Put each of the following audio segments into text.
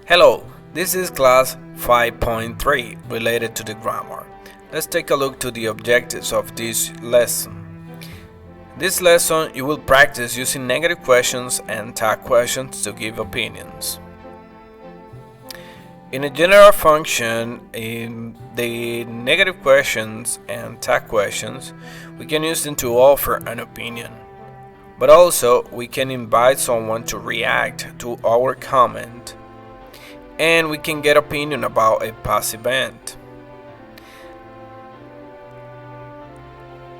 Hello, this is class 5.3 related to the grammar. Let's take a look to the objectives of this lesson. This lesson you will practice using negative questions and tag questions to give opinions. In a general function, in the negative questions and tag questions, we can use them to offer an opinion. But also, we can invite someone to react to our comment. And we can get opinion about a past event.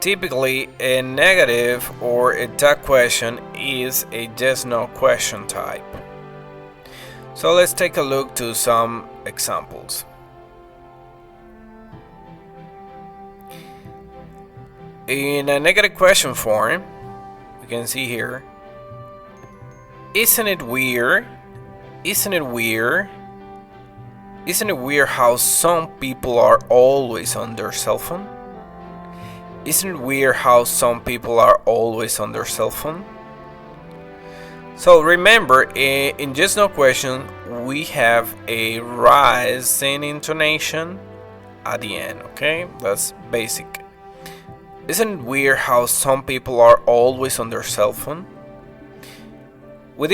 Typically, a negative or a tag question is a yes/no question type. So let's take a look to some examples. In a negative question form, we can see here, isn't it weird? Isn't it weird? Isn't it weird how some people are always on their cell phone? Isn't it weird how some people are always on their cell phone? So remember, in just no question, we have a rising intonation at the end, okay? That's basic. Isn't it weird how some people are always on their cell phone? With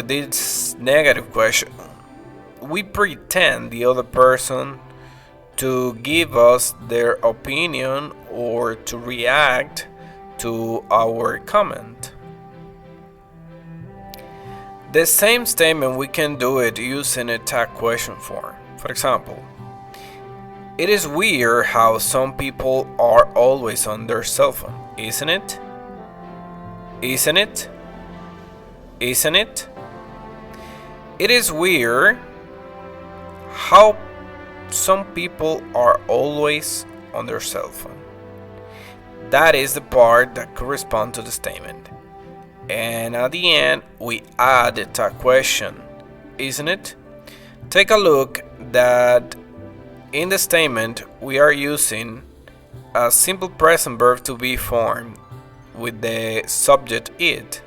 this negative question, we pretend the other person to give us their opinion or to react to our comment. The same statement we can do it using a tag question form. For example, it is weird how some people are always on their cell phone, isn't it? Isn't it? Isn't it? It is weird how some people are always on their cell phone. That is the part that corresponds to the statement. And at the end, we add the tag question, isn't it? Take a look that in the statement we are using a simple present verb to be form with the subject it.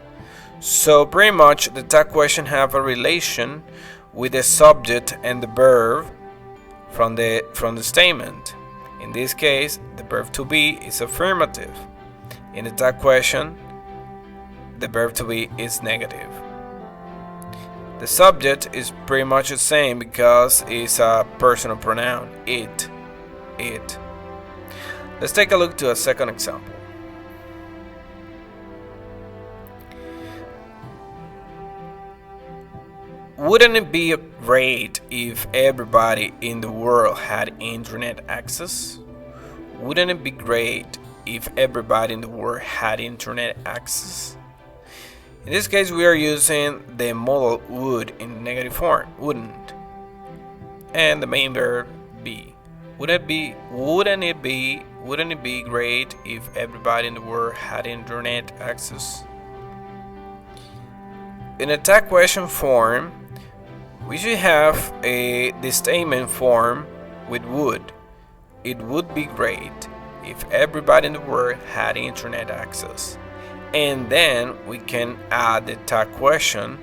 So pretty much the tag question have a relation with the subject and the verb from the statement. In this case, the verb to be is affirmative. In the tag question, the verb to be is negative. The subject is pretty much the same because it's a personal pronoun, it. Let's take a look to a second example. Wouldn't it be great if everybody in the world had internet access? Wouldn't it be great if everybody in the world had internet access? In this case, we are using the modal would in negative form, wouldn't, and the main verb be. Wouldn't it be great if everybody in the world had internet access? In a tag question form, we should have the statement form with would. It would be great if everybody in the world had internet access. And then we can add the tag question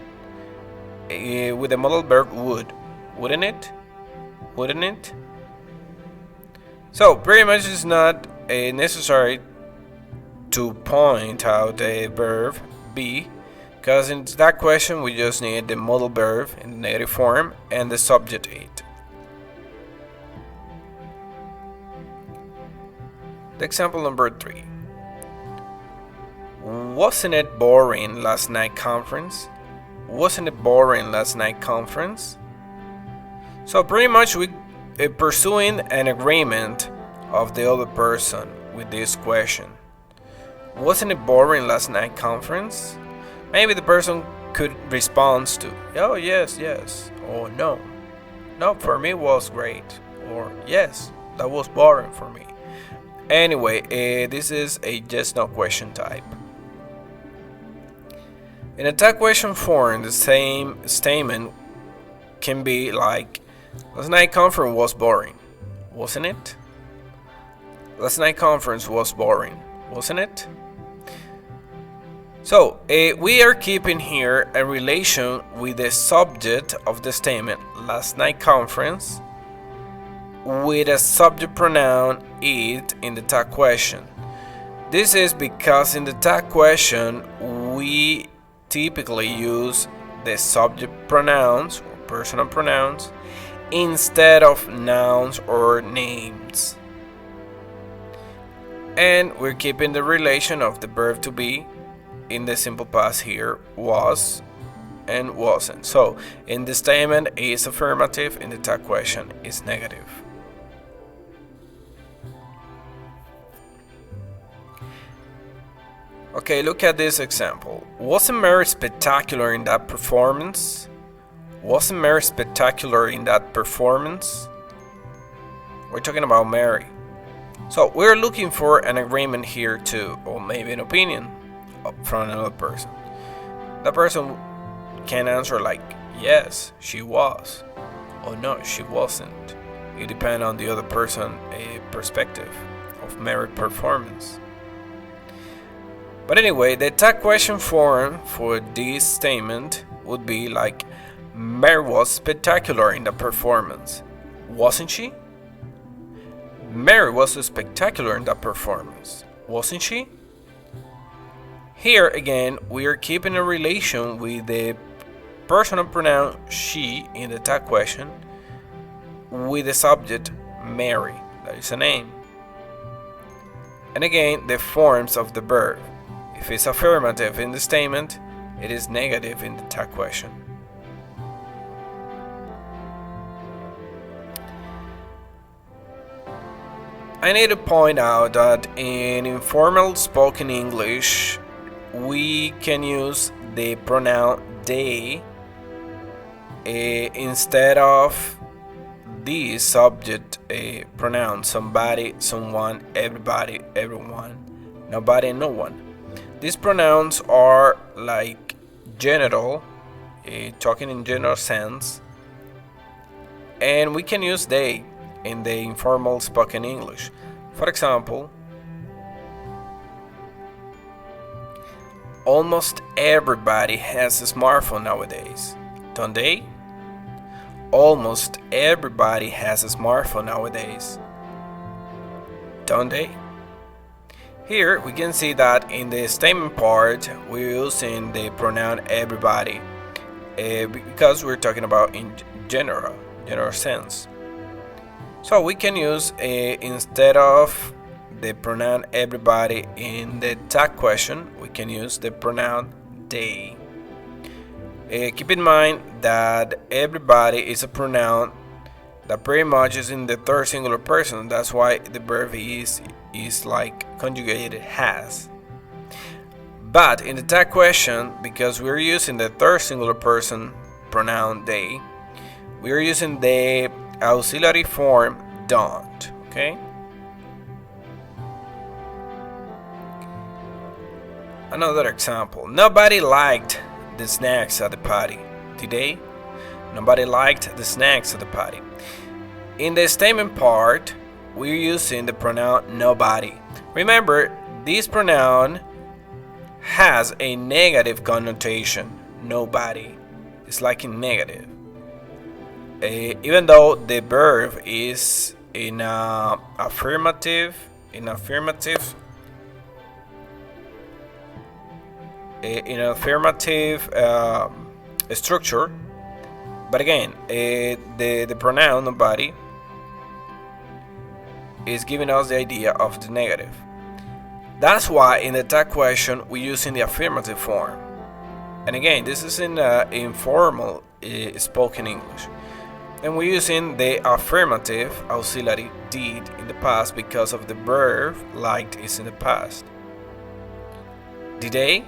with the modal verb would. Wouldn't it? Wouldn't it? So pretty much it's not necessary to point out the verb be, because in that question we just need the modal verb in the negative form and the subject it. The example number 3. Wasn't it boring last night conference? Wasn't it boring last night conference? So pretty much we pursuing an agreement of the other person with this question. Wasn't it boring last night conference? Maybe the person could respond to, oh yes, or no, for me it was great, or yes, that was boring for me. Anyway, this is a yes/no question type. In a tag question form, the same statement can be like, last night conference was boring, wasn't it? Last night conference was boring, wasn't it? So we are keeping here a relation with the subject of the statement last night conference with a subject pronoun it in the tag question. This is because in the tag question we typically use the subject pronouns or personal pronouns instead of nouns or names. And we're keeping the relation of the verb to be in the simple past here, was and wasn't. So in the statement is affirmative, in the tag question is negative. Okay, look at this example. Wasn't Mary spectacular in that performance? Wasn't Mary spectacular in that performance? We're talking about Mary. So we're looking for an agreement here too, or maybe an opinion from another person. That person can answer like, yes, she was, or no, she wasn't. It depends on the other person's perspective of Mary's performance. But anyway, the tag question form for this statement would be like, Mary was spectacular in the performance, wasn't she? Mary was spectacular in that performance, wasn't she? Here again, we are keeping a relation with the personal pronoun she in the tag question with the subject Mary, that is a name. And again, the forms of the verb. If it's affirmative in the statement, it is negative in the tag question. I need to point out that in informal spoken English, we can use the pronoun they instead of the subject pronoun somebody, someone, everybody, everyone, nobody, no one. These pronouns are like general, talking in general sense, and we can use they in the informal spoken English. For example, almost everybody has a smartphone nowadays, don't they? Almost everybody has a smartphone nowadays, don't they? Here we can see that in the statement part we're using the pronoun everybody because we're talking about in general sense. So we can use instead of the pronoun everybody in the tag question, we can use the pronoun they. Keep in mind that everybody is a pronoun that pretty much is in the third singular person. That's why the verb is like conjugated has. But in the tag question, because we're using the third singular person pronoun they, we're using the auxiliary form don't. Okay? Another example. Nobody liked the snacks at the party. Today, nobody liked the snacks at the party. In the statement part, we're using the pronoun nobody. Remember, this pronoun has a negative connotation. Nobody. It's like in negative. Even though the verb is in affirmative structure, but again, the pronoun nobody is giving us the idea of the negative. That's why in the tag question we're using the affirmative form. And again, this is in informal spoken English. And we're using the affirmative auxiliary did in the past because of the verb liked is in the past. Did they?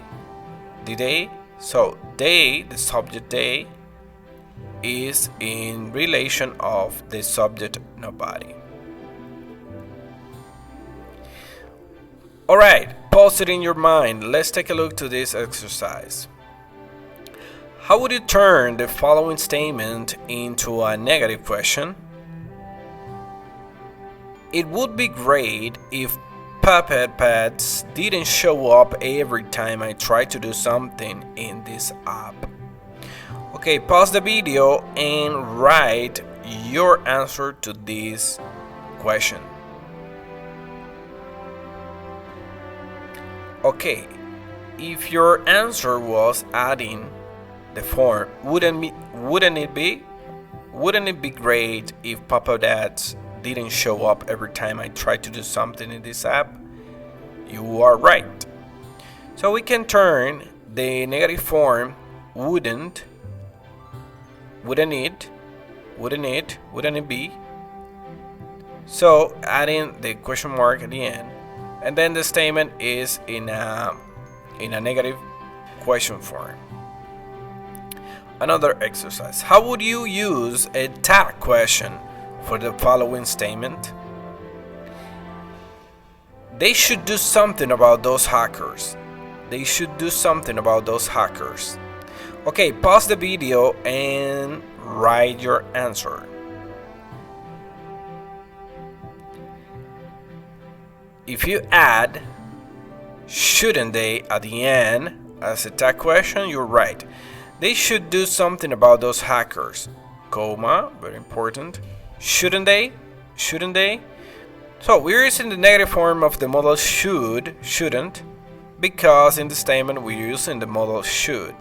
Did they? So they, the subject they, is in relation of the subject nobody. Alright, pause it in your mind. Let's take a look to this exercise. How would you turn the following statement into a negative question? It would be great if puppet pads didn't show up every time I tried to do something in this app. Okay, pause the video and write your answer to this question. Okay, if your answer was adding the form, wouldn't it be great if pop-up ads didn't show up every time I tried to do something in this app? You are right. So we can turn the negative form wouldn't it be? So adding the question mark at the end, and then the statement is in a negative question form. Another exercise. How would you use a tag question for the following statement? They should do something about those hackers. They should do something about those hackers. Okay, pause the video and write your answer. If you add shouldn't they at the end as a tag question, you're right. They should do something about those hackers, comma, very important. Shouldn't they? Shouldn't they? So we're using the negative form of the modal shouldn't, because in the statement we're using the modal should.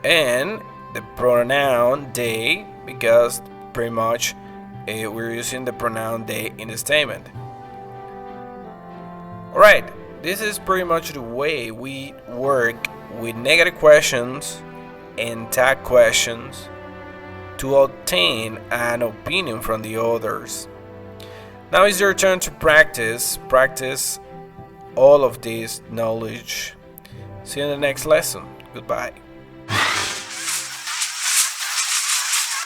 And the pronoun they, because pretty much we're using the pronoun they in the statement. Alright, this is pretty much the way we work with negative questions and tag questions to obtain an opinion from the others. Now it's your turn to practice all of this knowledge. See you in the next lesson. Goodbye.